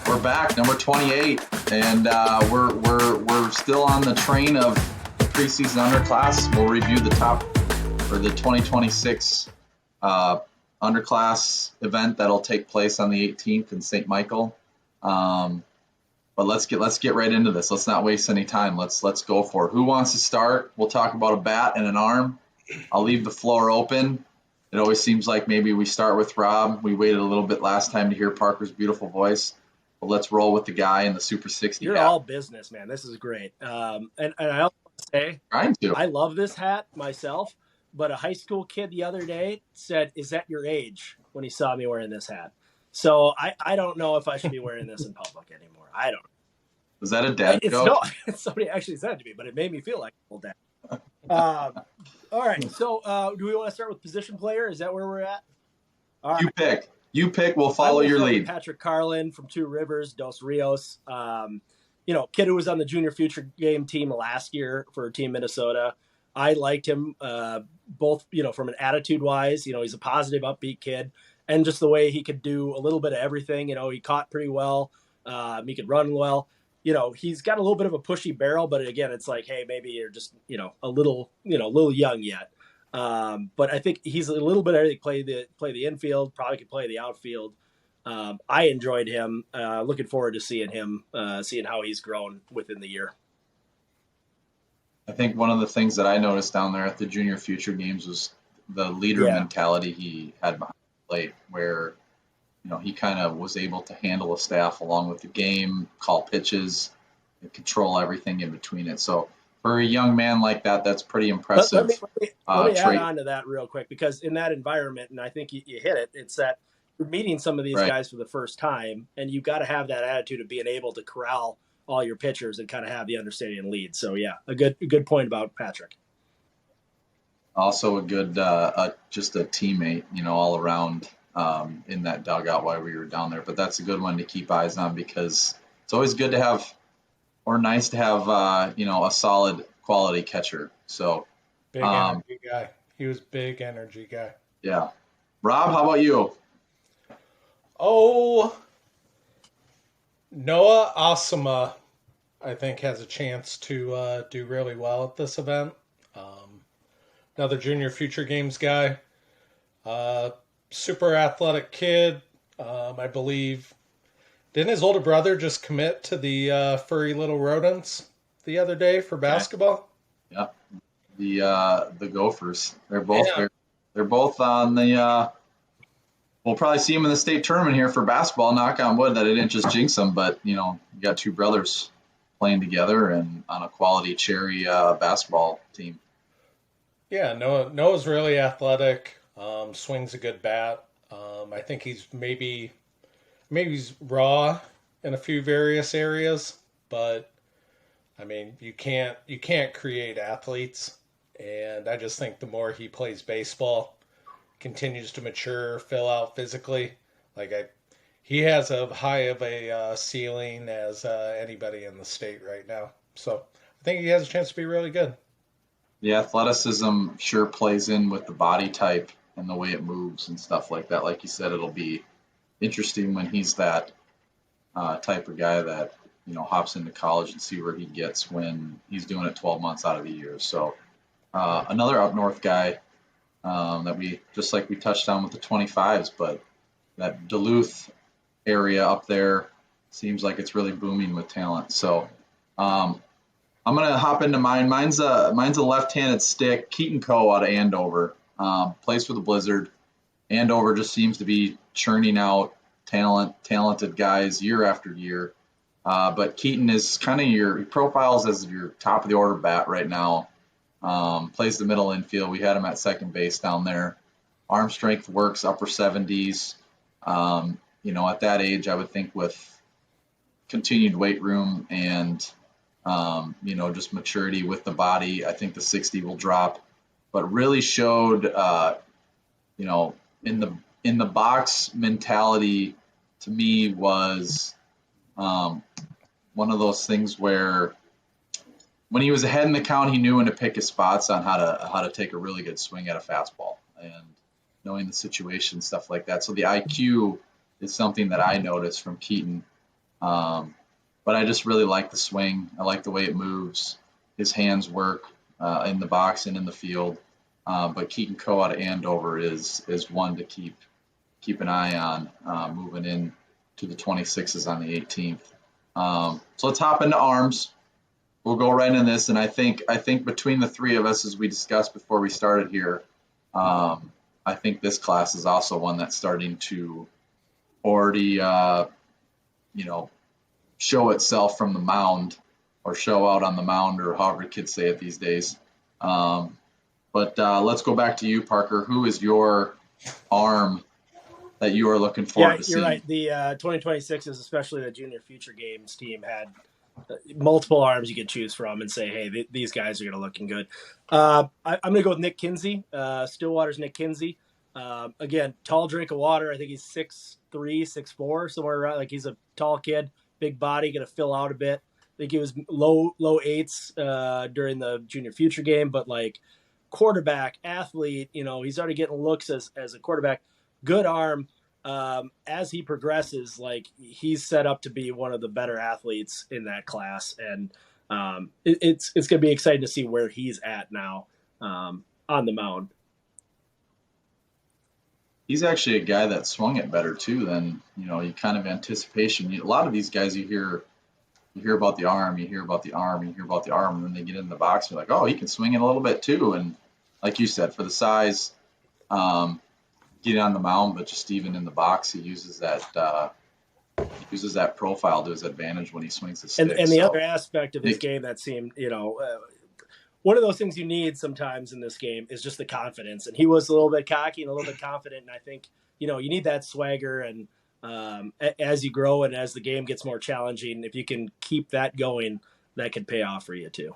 We're back, number 28, and we're still on the train of the preseason underclass. We'll review the 2026 underclass event that'll take place on the 18th in St. Michael. But let's get right into this. Let's not waste any time. Let's go for it. Who wants to start? We'll talk about a bat and an arm. I'll leave the floor open. It always seems like maybe we start with Rob. We waited a little bit last time to hear Parker's beautiful voice. But let's roll with the guy in the Super 60 You're hat. all business, man. This is great. And I also want to say, I love this hat myself, but a high school kid the other day said, "Is that your age?" when he saw me wearing this hat. So I don't know if I should be wearing this in public anymore. I don't. Was that a dad joke? No, somebody actually said it to me, but it made me feel like an old dad. All right. So do we want to start with position player? Is that where we're at? All right. You pick. We'll follow your lead. Patrick Carlin from Two Rivers, Dos Rios. Kid who was on the junior future game team last year for Team Minnesota. I liked him both, from an attitude wise. He's a positive, upbeat kid, and just the way he could do a little bit of everything. He caught pretty well. He could run well. He's got a little bit of a pushy barrel, but again, it's like, hey, maybe you're just, a little young yet. But I think he's a little bit able to play the infield, probably could play the outfield. I enjoyed him. Looking forward to seeing him, seeing how he's grown within the year. I think one of the things that I noticed down there at the junior future games was the leader mentality he had behind the plate, where he kind of was able to handle a staff along with the game, call pitches, and control everything in between it. So for a young man like that, that's pretty impressive. Let me add on to that real quick, because in that environment, and I think you hit it, it's that you're meeting some of these guys for the first time, and you got to have that attitude of being able to corral all your pitchers and kind of have the understanding and lead. So yeah, a good point about Patrick. Also a good, just a teammate, all around in that dugout while we were down there. But that's a good one to keep eyes on, because it's always good to have, or nice to have, a solid quality catcher. So big energy guy. He was big energy guy. Yeah. Rob, how about you? Oh, Noah Asama, I think, has a chance to do really well at this event. Another junior future games guy. Super athletic kid. I believe. Didn't his older brother just commit to the furry little rodents the other day for basketball? Yeah. The Gophers. They're both on the we'll probably see them in the state tournament here for basketball. Knock on wood that I didn't just jinx them, but you got two brothers playing together and on a quality Cherry basketball team. Yeah, Noah's really athletic. Swings a good bat. I think he's maybe he's raw in a few various areas, but I mean, you can't create athletes, and I just think the more he plays baseball, continues to mature, fill out physically, he has a high of a ceiling as anybody in the state right now. So I think he has a chance to be really good. The athleticism sure plays in with the body type and the way it moves and stuff like that. Like you said, it'll be interesting when he's that type of guy that hops into college and see where he gets when he's doing it 12 months out of the year. So another up north guy that we touched on with the 25s, but that Duluth area up there seems like it's really booming with talent. So I'm gonna hop into mine. Mine's a left-handed stick. Keaton Coe out of Andover, plays for the Blizzard. Andover just seems to be churning out talented guys year after year. But Keaton is kind of he profiles as your top of the order bat right now. Plays the middle infield. We had him at second base down there. Arm strength works, upper 70s. At that age, I would think with continued weight room and just maturity with the body, I think the 60 will drop. But really showed, in the box mentality, to me was one of those things where when he was ahead in the count, he knew when to pick his spots on how to take a really good swing at a fastball and knowing the situation, stuff like that. So the IQ is something that I noticed from Keaton. But I just really like the swing. I like the way it moves. His hands work in the box and in the field. But Keaton Coe out of Andover is one to keep an eye on moving in to the 26s on the 18th. So let's hop into arms. We'll go right in this, and I think between the three of us, as we discussed before we started here, I think this class is also one that's starting to already, show itself from the mound, or show out on the mound, or however kids say it these days. But let's go back to you, Parker. Who is your arm that you are looking forward to you're seeing? right. The 2026s, especially the Junior Future Games team, had multiple arms you could choose from and say, hey, these guys are going to looking good. I'm going to go with Nick Kinsey, Stillwater's Nick Kinsey. Again, tall drink of water. I think he's 6'3", 6'4", somewhere around. Like, he's a tall kid, big body, going to fill out a bit. I think he was low eights during the Junior Future game, but like quarterback, athlete, he's already getting looks as a quarterback. Good arm. As he progresses, like, he's set up to be one of the better athletes in that class, and it's going to be exciting to see where he's at now on the mound. He's actually a guy that swung it better too than you kind of anticipation. A lot of these guys you hear about the arm, you hear about the arm, you hear about the arm, and then they get in the box, you're like, oh, he can swing it a little bit too. And like you said, for the size, get on the mound, but just even in the box, he uses that profile to his advantage when he swings the stick. And the other aspect of his game that seemed, one of those things you need sometimes in this game is just the confidence. And he was a little bit cocky and a little bit confident. And I think, you need that swagger. And as you grow and as the game gets more challenging, if you can keep that going, that could pay off for you too.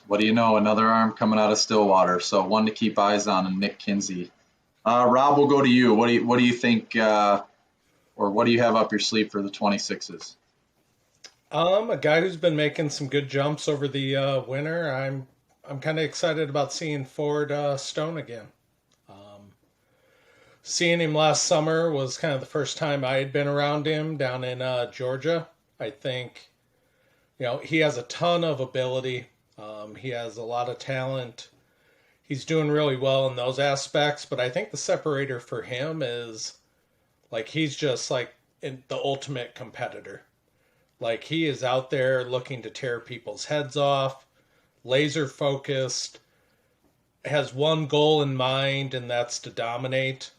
What do you know? Another arm coming out of Stillwater. So one to keep eyes on, and Nick Kinsey. Rob, we'll go to you. What do you think, or what do you have up your sleeve for the 26s? A guy who's been making some good jumps over the winter. I'm kind of excited about seeing Ford Stone again. Seeing him last summer was kind of the first time I had been around him down in Georgia. I think, he has a ton of ability. He has a lot of talent. He's doing really well in those aspects, but I think the separator for him is, like, he's just like the ultimate competitor. Like, he is out there looking to tear people's heads off, laser focused, has one goal in mind, and that's to dominate.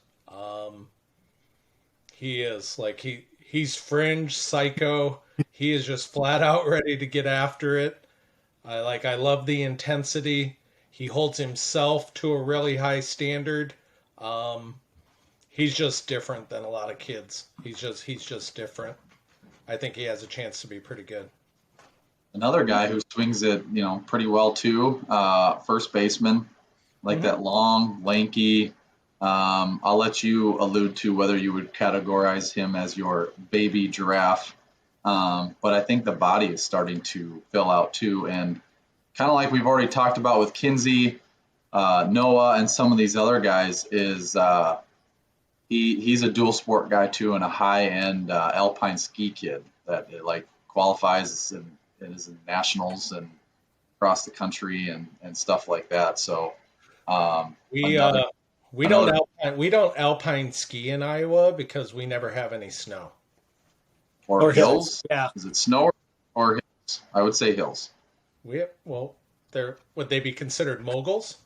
He is like, he's fringe psycho. He is just flat out ready to get after it. I love the intensity. He holds himself to a really high standard. He's just different than a lot of kids. He's just different. I think he has a chance to be pretty good. Another guy who swings it, pretty well too. First baseman, like that long, lanky. I'll let you allude to whether you would categorize him as your baby giraffe. But I think the body is starting to fill out too, and kind of like we've already talked about with Kinsey, Noah, and some of these other guys, is he's a dual sport guy too, and a high end alpine ski kid that qualifies and is in nationals and across the country and stuff like that. So we don't alpine ski in Iowa because we never have any snow. Or hills. Yeah. Is it snow or hills? I would say hills. Would they be considered moguls?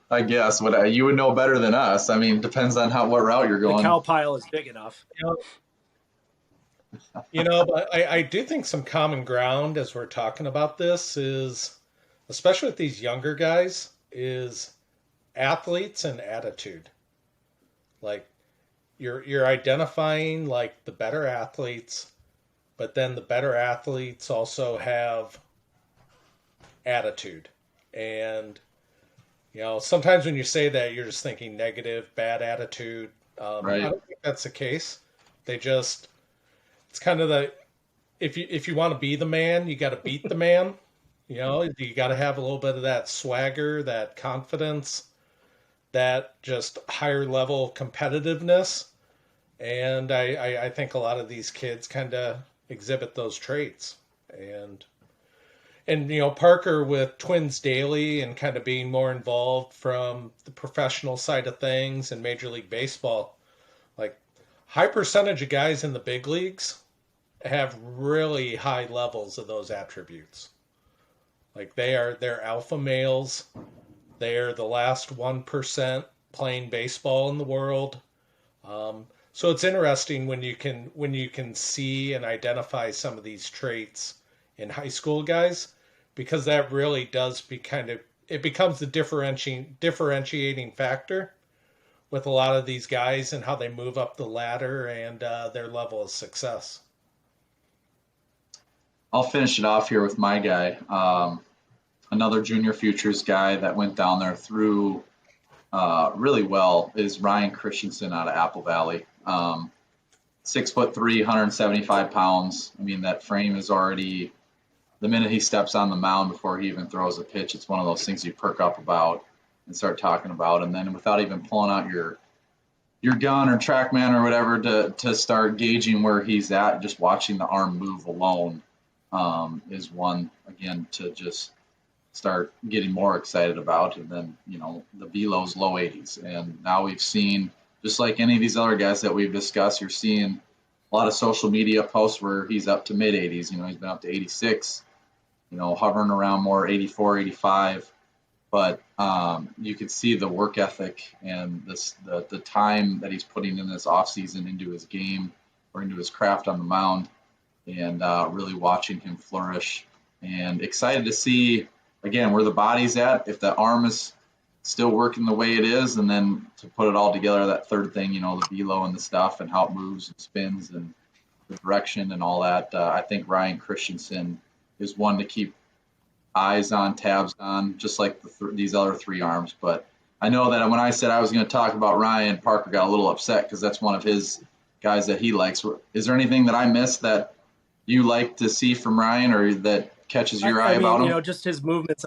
I guess. You would know better than us. I mean, depends on what route you're going. The cow pile is big enough. But I do think some common ground as we're talking about this is, especially with these younger guys, is athletes and attitude. Like, you're identifying like the better athletes, but then the better athletes also have attitude. And sometimes when you say that, you're just thinking negative, bad attitude. Right. I don't think that's the case. It's kind of if you want to be the man, you got to beat the man. You got to have a little bit of that swagger, that confidence, that just higher level competitiveness. And I think a lot of these kids kind of exhibit those traits. And Parker with Twins Daily and kind of being more involved from the professional side of things and Major League Baseball, like high percentage of guys in the big leagues have really high levels of those attributes. Like they're alpha males. They're the last 1% playing baseball in the world. So it's interesting when you can see and identify some of these traits in high school guys, because that really does it becomes the differentiating factor with a lot of these guys and how they move up the ladder and their level of success. I'll finish it off here with my guy. Another junior futures guy that went down there through really well is Ryan Christensen out of Apple Valley. 6'3", 175 pounds. I mean, that frame is already, the minute he steps on the mound before he even throws a pitch, it's one of those things you perk up about and start talking about. And then without even pulling out your gun or TrackMan or whatever to start gauging where he's at, just watching the arm move alone is one, again, to just start getting more excited about. And then, the velo's low 80s. And now we've seen, just like any of these other guys that we've discussed, you're seeing a lot of social media posts where he's up to mid 80s. He's been up to 86, hovering around more 84, 85. But you could see the work ethic and the time that he's putting in this offseason into his game or into his craft on the mound, and really watching him flourish. And excited to see, again, where the body's at, if the arm is still working the way it is, and then to put it all together, that third thing, the velo and the stuff and how it moves and spins and the direction and all that. I think Ryan Christensen is one to keep eyes on, tabs on, just like these other three arms. But I know that when I said I was going to talk about Ryan, Parker got a little upset because that's one of his guys that he likes. Is there anything that I missed that you like to see from Ryan or that catches your eye about him? Just his movements,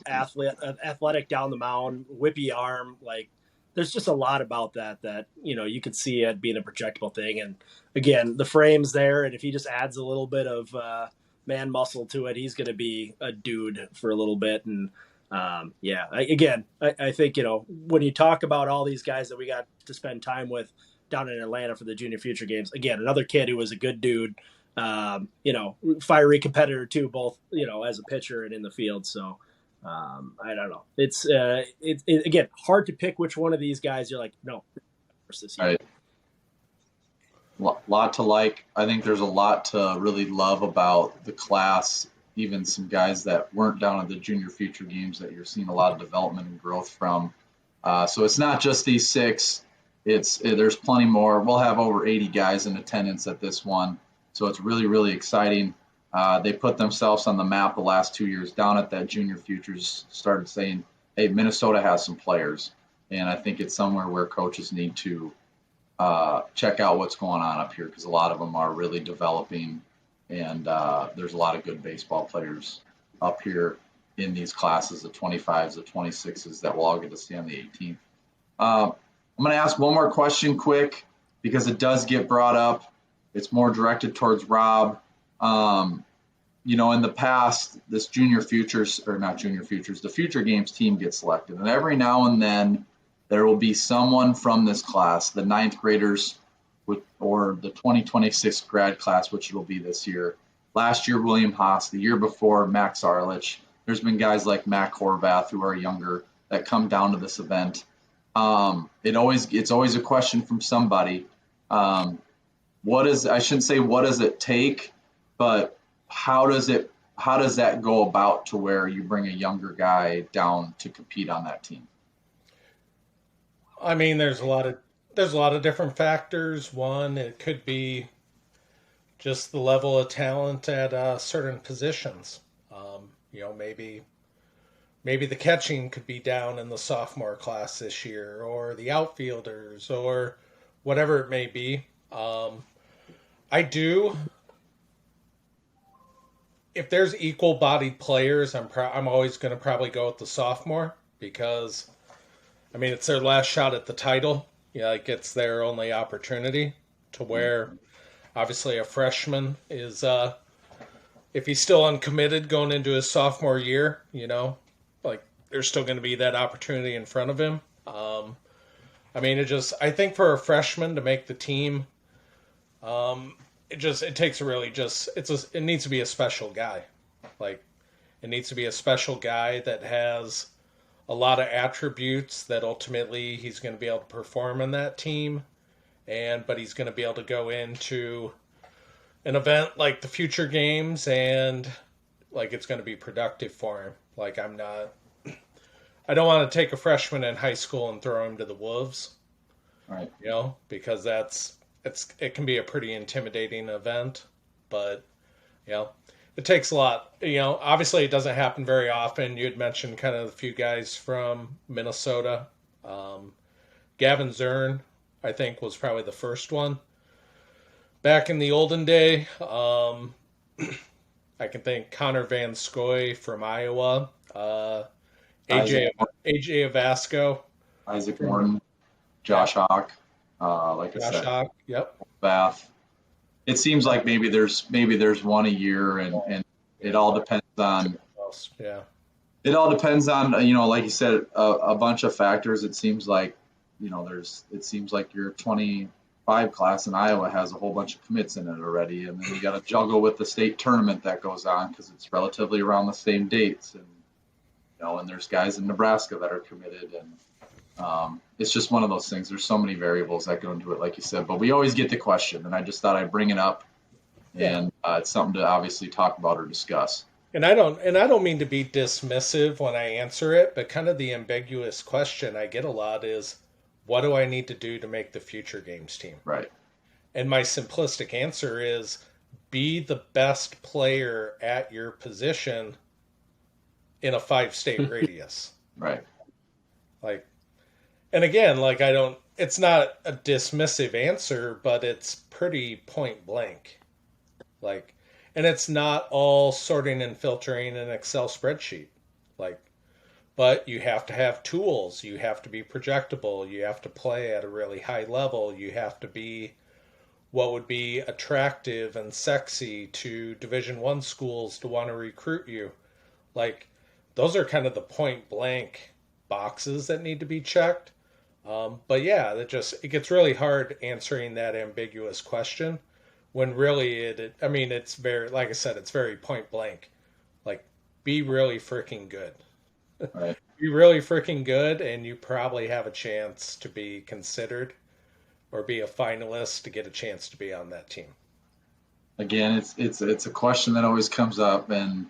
athletic down the mound, whippy arm. Like, there's just a lot about that you could see it being a projectable thing. And again, the frame's there, and if he just adds a little bit of man muscle to it, he's going to be a dude for a little bit. And I think when you talk about all these guys that we got to spend time with down in Atlanta for the Junior Future Games, again, another kid who was a good dude. Fiery competitor too, both, as a pitcher and in the field. So, I don't know. It's again, hard to pick which one of these guys you're like, no, versus right. Lot to like. I think there's a lot to really love about the class, even some guys that weren't down at the Junior Future Games that you're seeing a lot of development and growth from. So it's not just these six. There's plenty more. We'll have over 80 guys in attendance at this one. So it's really, really exciting. They put themselves on the map the last 2 years. Down at that Junior Futures, started saying, hey, Minnesota has some players. And I think it's somewhere where coaches need to check out what's going on up here, because a lot of them are really developing. And there's a lot of good baseball players up here in these classes, the 25s, the 26s, that will all get to stay on the 18th. I'm going to ask one more question quick, because it does get brought up. It's more directed towards Rob. In the past, this the Future Games team gets selected. And every now and then, there will be someone from this class, the ninth graders or the 2026 grad class, which it will be this year. Last year, William Haas. The year before, Max Arlich. There's been guys like Matt Horvath who are younger that come down to this event. It's always a question from somebody. I shouldn't say what does it take, but how does that go about to where you bring a younger guy down to compete on that team? I mean, there's a lot of different factors. One, it could be just the level of talent at certain positions. Maybe the catching could be down in the sophomore class this year, or the outfielders, or whatever it may be. If there's equal-bodied players, I'm always going to probably go with the sophomore, because, it's their last shot at the title. like it's their only opportunity, to where obviously a freshman is, if he's still uncommitted going into his sophomore year, like there's still going to be that opportunity in front of him. I think for a freshman to make the team, it takes a really it needs to be a special guy. Like, it needs to be a special guy that has a lot of attributes that ultimately he's going to be able to perform in that team, but he's going to be able to go into an event like the future games and like it's going to be productive for him. Like, I don't want to take a freshman in high school and throw him to the wolves, Right. Because it can be a pretty intimidating event, but it takes a lot. Obviously it doesn't happen very often. You had mentioned kind of a few guys from Minnesota. Gavin Zern, I think, was probably the first one. Back in the olden day, I can think Connor Van Scoy from Iowa, AJ Avasco, Isaac Morton, Josh Hawk, like I Josh said, Hawk, yep. Bath. It seems like maybe there's one a year, and it all depends on. Yeah. It all depends on, like you said, a bunch of factors. It seems like, it seems like your 25 class in Iowa has a whole bunch of commits in it already, and then you got to juggle with the state tournament that goes on because it's relatively around the same dates, and and there's guys in Nebraska that are committed, and it's just one of those things. There's so many variables that go into it, like you said, but we always get the question, and I just thought I'd bring it up, and it's something to obviously talk about or discuss. And I don't mean to be dismissive when I answer it, but kind of the ambiguous question I get a lot is, what do I need to do to make the future games team? Right. And my simplistic answer is, be the best player at your position in a 5-state radius. Right. Like, and again, like, it's not a dismissive answer, but it's pretty point blank. Like, and it's not all sorting and filtering an Excel spreadsheet. Like, but you have to have tools. You have to be projectable. You have to play at a really high level. You have to be what would be attractive and sexy to Division I schools to want to recruit you. Like, those are kind of the point blank boxes that need to be checked. But yeah, it gets really hard answering that ambiguous question when really it's very, like I said, it's very point blank. Like, be really freaking good. Right. Be really freaking good, and you probably have a chance to be considered or be a finalist to get a chance to be on that team. Again, it's a question that always comes up, and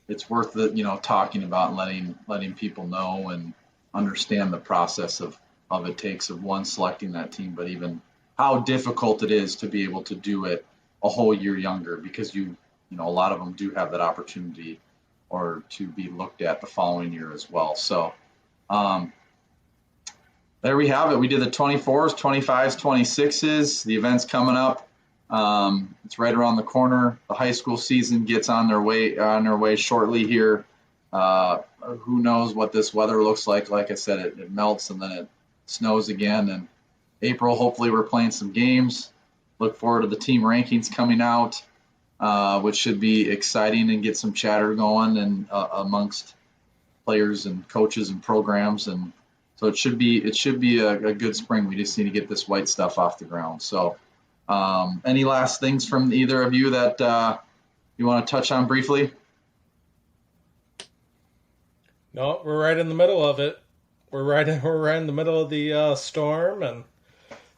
it's worth talking about and letting people know and understand the process of it takes of one selecting that team, but even how difficult it is to be able to do it a whole year younger, because a lot of them do have that opportunity or to be looked at the following year as well. So there we have it. We did the 24s, 25s, 26s. The event's coming up. It's right around the corner. The high school season gets on their way shortly here. Who knows what this weather looks like? Like I said, it melts and then it snows again. And April, hopefully we're playing some games. Look forward to the team rankings coming out, which should be exciting and get some chatter going and amongst players and coaches and programs. And so it should be a good spring. We just need to get this white stuff off the ground. So any last things from either of you that you want to touch on briefly? No, we're right in the middle of it. We're right in the middle of the storm, and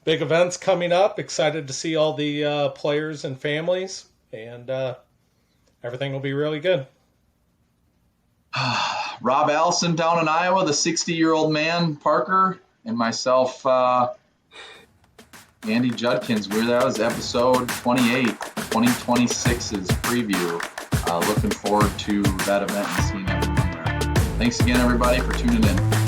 big events coming up. Excited to see all the players and families, and everything will be really good. Rob Allison down in Iowa, the 60-year-old man, Parker, and myself, Andy Judkins. That was episode 28, 2026's preview. Looking forward to that event and seeing everyone there. Thanks again, everybody, for tuning in.